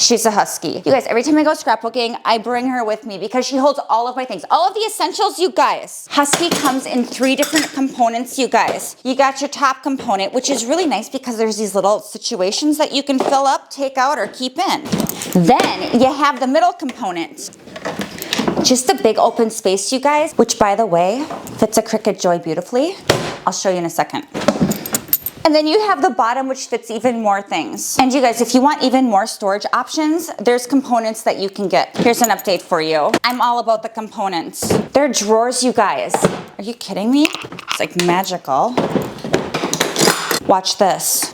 She's a Husky. You guys, every time I go scrapbooking, I bring her with me because she holds all of my things. All of the essentials, you guys. Husky comes in 3 different components, you guys. You got your top component, which is really nice because there's these little situations that you can fill up, take out, or keep in. Then you have the middle component. Just a big open space, you guys, which by the way, fits a Cricut Joy beautifully. I'll show you in a second. And then you have the bottom, which fits even more things. And you guys, if you want even more storage options, there's components that you can get. Here's an update for you. I'm all about the components. They're drawers, you guys. Are you kidding me? It's like magical. Watch this.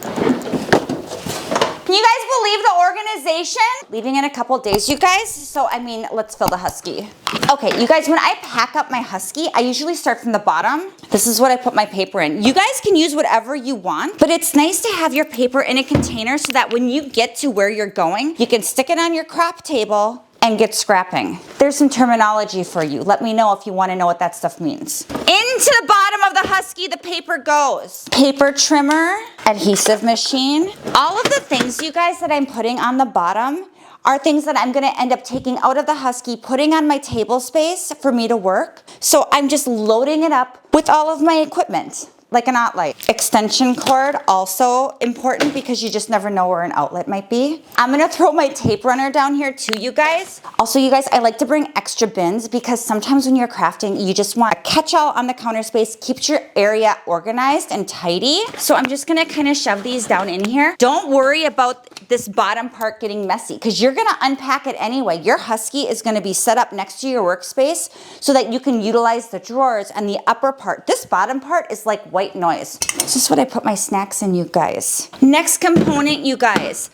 Can you guys believe the organization? Leaving in a couple days, you guys. So, I mean, let's fill the Husky. Okay, you guys, when I pack up my Husky, I usually start from the bottom. This is what I put my paper in. You guys can use whatever you want, but it's nice to have your paper in a container so that when you get to where you're going, you can stick it on your crop table and get scrapping. There's some terminology for you. Let me know if you want to know what that stuff means. Into the bottom of the Husky, the paper goes. Paper trimmer, adhesive machine. All of the things, you guys, that I'm putting on the bottom are things that I'm gonna end up taking out of the Husky, putting on my table space for me to work. So I'm just loading it up with all of my equipment, like an outlet. Extension cord, also important because you just never know where an outlet might be. I'm gonna throw my tape runner down here too, you guys. Also, you guys, I like to bring extra bins because sometimes when you're crafting, you just want a catch-all on the counter space, keeps your area organized and tidy. So I'm just gonna kind of shove these down in here. Don't worry about this bottom part getting messy because you're gonna unpack it anyway. Your Husky is gonna be set up next to your workspace so that you can utilize the drawers and the upper part. This bottom part is like white noise. This is what I put my snacks in, you guys. Next component, you guys.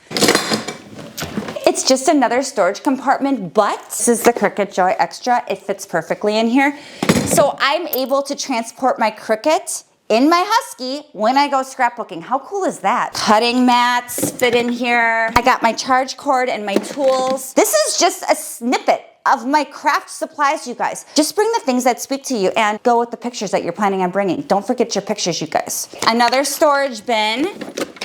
It's just another storage compartment, but this is the Cricut Joy Extra. It fits perfectly in here. So I'm able to transport my Cricut in my Husky when I go scrapbooking. How cool is that? Cutting mats fit in here. I got my charge cord and my tools. This is just a snippet of my craft supplies, you guys. Just bring the things that speak to you and go with the pictures that you're planning on bringing. Don't forget your pictures, you guys. Another storage bin.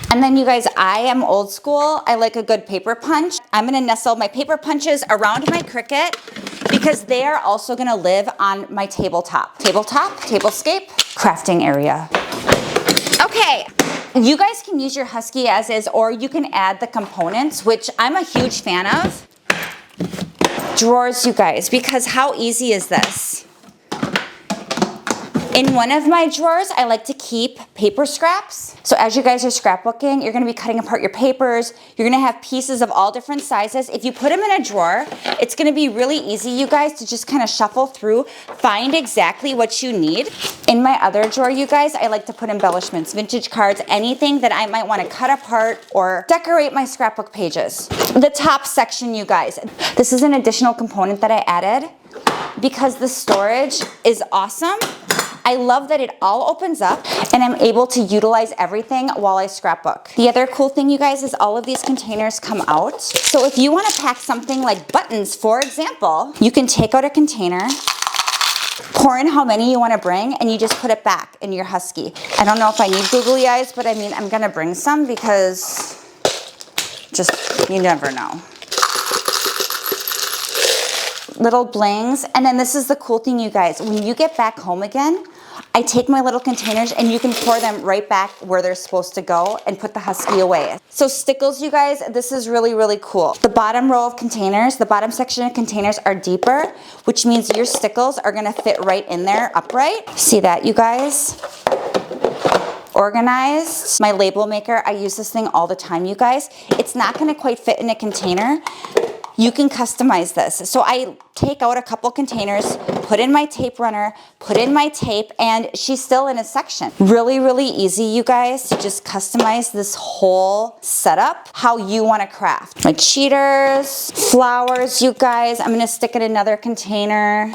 And then you guys, I am old school. I like a good paper punch. I'm gonna nestle my paper punches around my Cricut because they are also gonna live on my tabletop. Tablescape, crafting area. Okay, you guys can use your Husky as is, or you can add the components, which I'm a huge fan of. Drawers, you guys, because how easy is this? In one of my drawers, I like to keep paper scraps. So as you guys are scrapbooking, you're gonna be cutting apart your papers. You're gonna have pieces of all different sizes. If you put them in a drawer, it's gonna be really easy, you guys, to just kind of shuffle through, find exactly what you need. In my other drawer, you guys, I like to put embellishments, vintage cards, anything that I might wanna cut apart or decorate my scrapbook pages. The top section, you guys. This is an additional component that I added because the storage is awesome. I love that it all opens up and I'm able to utilize everything while I scrapbook. The other cool thing, you guys, is all of these containers come out. So if you want to pack something like buttons, for example, you can take out a container, pour in how many you want to bring, and you just put it back in your Husky. I don't know if I need googly eyes, but I mean, I'm gonna bring some because just, you never know. Little blings. And then this is the cool thing, you guys. When you get back home again, I take my little containers and you can pour them right back where they're supposed to go and put the Husky away. So stickles, you guys, this is really, really cool. The bottom row of containers, the bottom section of containers are deeper, which means your stickles are gonna fit right in there upright. See that, you guys? Organized. My label maker, I use this thing all the time, you guys. It's not gonna quite fit in a container. You can customize this. So I take out a couple containers, put in my tape runner, put in my tape, and she's still in a section. Really, really easy, you guys, to just customize this whole setup how you want to craft. My cheaters, flowers, you guys. I'm gonna stick in another container.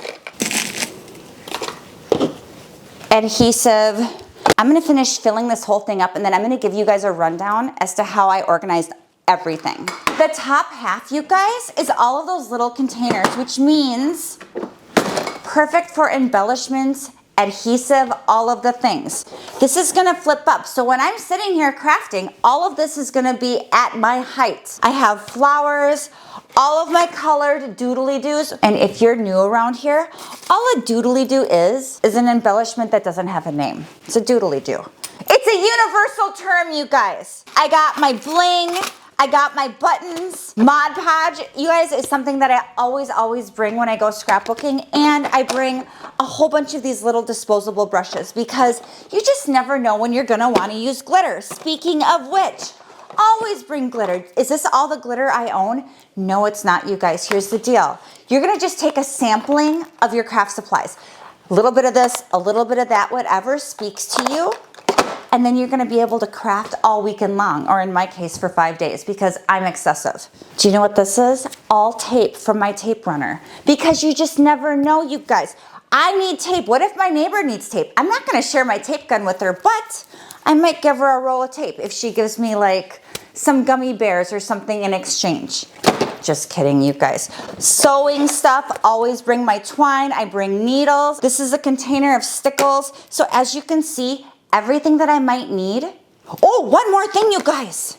Adhesive. I'm gonna finish filling this whole thing up and then I'm gonna give you guys a rundown as to how I organized everything. The top half, you guys, is all of those little containers, which means perfect for embellishments adhesive, all of the things. This is gonna flip up. So when I'm sitting here crafting, all of this is gonna be at my height. I have flowers, all of my colored doodly-doos. And if you're new around here, all a doodly-doo is an embellishment that doesn't have a name. It's a doodly-doo. It's a universal term, you guys. I got my bling, I got my buttons. Mod Podge, you guys, is something that I always bring when I go scrapbooking. And I bring a whole bunch of these little disposable brushes because you just never know when you're gonna wanna use glitter. Speaking of which, always bring glitter. Is this all the glitter I own? No, it's not, you guys. Here's the deal. You're gonna just take a sampling of your craft supplies. A little bit of this, a little bit of that, whatever speaks to you. And then you're gonna be able to craft all weekend long, or in my case for 5 days, because I'm excessive. Do you know what this is? All tape from my tape runner. Because you just never know, you guys. I need tape. What if my neighbor needs tape? I'm not gonna share my tape gun with her, but I might give her a roll of tape if she gives me like some gummy bears or something in exchange. Just kidding, you guys. Sewing stuff, always bring my twine. I bring needles. This is a container of stickles. So as you can see, everything that I might need. Oh, one more thing, you guys.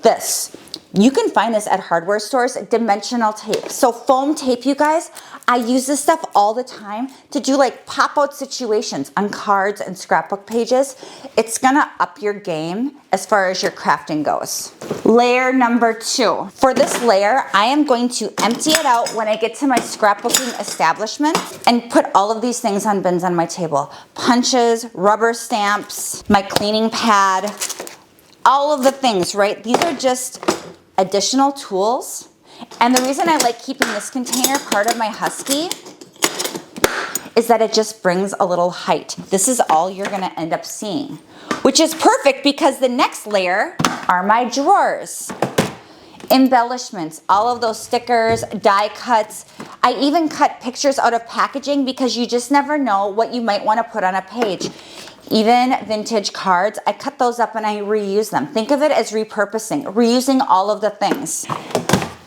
This. You can find this at hardware stores, dimensional tape. So foam tape, you guys, I use this stuff all the time to do like pop-out situations on cards and scrapbook pages. It's gonna up your game as far as your crafting goes. Layer number 2. For this layer, I am going to empty it out when I get to my scrapbooking establishment and put all of these things on bins on my table. Punches, rubber stamps, my cleaning pad, all of the things, right? These are just additional tools. And the reason I like keeping this container part of my Husky is that it just brings a little height. This is all you're gonna end up seeing, which is perfect because the next layer are my drawers. Embellishments, all of those stickers, die cuts. I even cut pictures out of packaging because you just never know what you might wanna put on a page. Even vintage cards, I cut those up and I reuse them. Think of it as repurposing, reusing all of the things.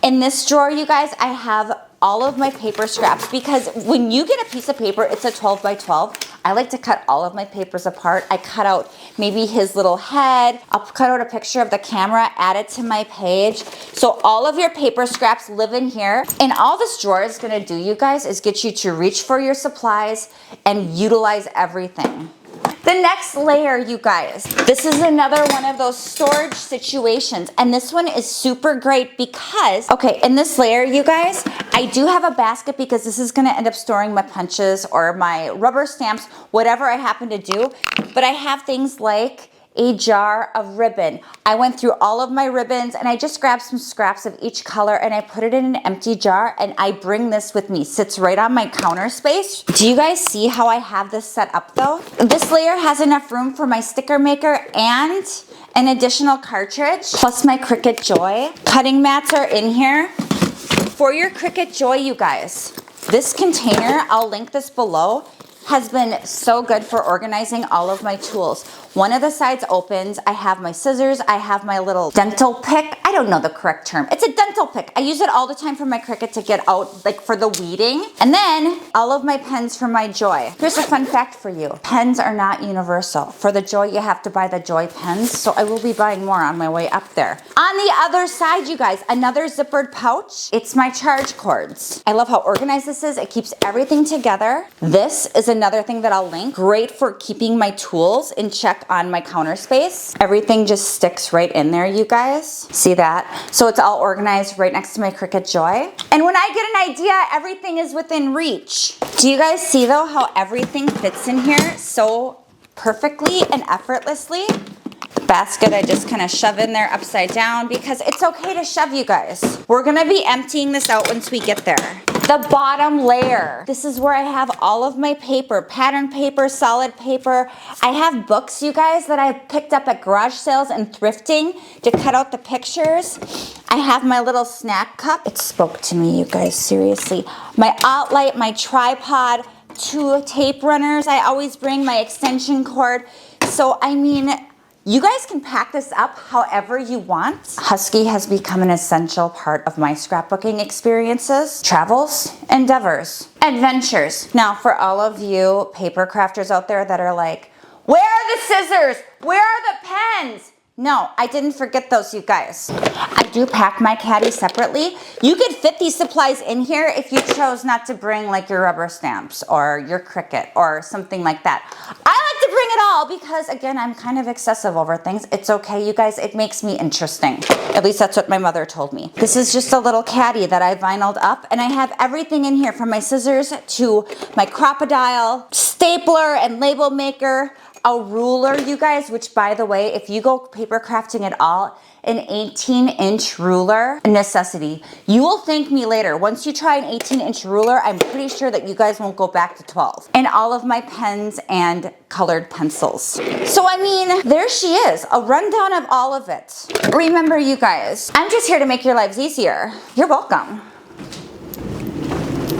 In this drawer, you guys, I have all of my paper scraps because when you get a piece of paper, it's a 12 by 12. I like to cut all of my papers apart. I cut out maybe his little head. I'll cut out a picture of the camera, add it to my page. So all of your paper scraps live in here. And all this drawer is gonna do, you guys, is get you to reach for your supplies and utilize everything. The next layer, you guys, this is another one of those storage situations, and this one is super great because, okay, in this layer, you guys, I do have a basket because this is gonna end up storing my punches or my rubber stamps, whatever I happen to do, but I have things like a jar of ribbon. I went through all of my ribbons and I just grabbed some scraps of each color and I put it in an empty jar and I bring this with me. Sits right on my counter space. Do you guys see how I have this set up though? This layer has enough room for my sticker maker and an additional cartridge, plus my Cricut Joy. Cutting mats are in here. For your Cricut Joy, you guys, this container, I'll link this below, has been so good for organizing all of my tools. One of the sides opens, I have my scissors, I have my little dental pick. I don't know the correct term. It's a dental pick. I use it all the time for my Cricut to get out, like for the weeding. And then all of my pens for my Joy. Here's a fun fact for you. Pens are not universal. For the Joy, you have to buy the Joy pens, so I will be buying more on my way up there. On the other side, you guys, another zippered pouch. It's my charge cords. I love how organized this is. It keeps everything together. This is another thing that I'll link. Great for keeping my tools in check on my counter space. Everything just sticks right in there, you guys. See that? So it's all organized right next to my Cricut Joy. And when I get an idea, everything is within reach. Do you guys see though how everything fits in here so perfectly and effortlessly? Basket, I just kind of shove in there upside down because it's okay to shove, you guys. We're gonna be emptying this out once we get there. The bottom layer. This is where I have all of my paper, pattern paper, solid paper. I have books, you guys, that I picked up at garage sales and thrifting to cut out the pictures. I have my little snack cup. It spoke to me, you guys, seriously. My outlight, my tripod, 2 tape runners. I always bring my extension cord. So, I mean, You guys can pack this up however you want. Husky has become an essential part of my scrapbooking experiences, travels, endeavors, adventures. Now, for all of you paper crafters out there that are like, where are the scissors? Where are the pens? No, I didn't forget those, you guys. I do pack my caddy separately. You could fit these supplies in here if you chose not to bring like your rubber stamps or your Cricut or something like that. I like to bring it all because, again, I'm kind of excessive over things. It's okay, you guys. It makes me interesting. At least that's what my mother told me. This is just a little caddy that I vinyled up, and I have everything in here from my scissors to my crocodile, stapler and label maker, a ruler, you guys, which, by the way, if you go paper crafting at all, an 18-inch ruler, a necessity. You will thank me later. Once you try an 18-inch ruler, I'm pretty sure that you guys won't go back to 12. And all of my pens and colored pencils. So, I mean, there she is, a rundown of all of it. Remember, you guys, I'm just here to make your lives easier. You're welcome.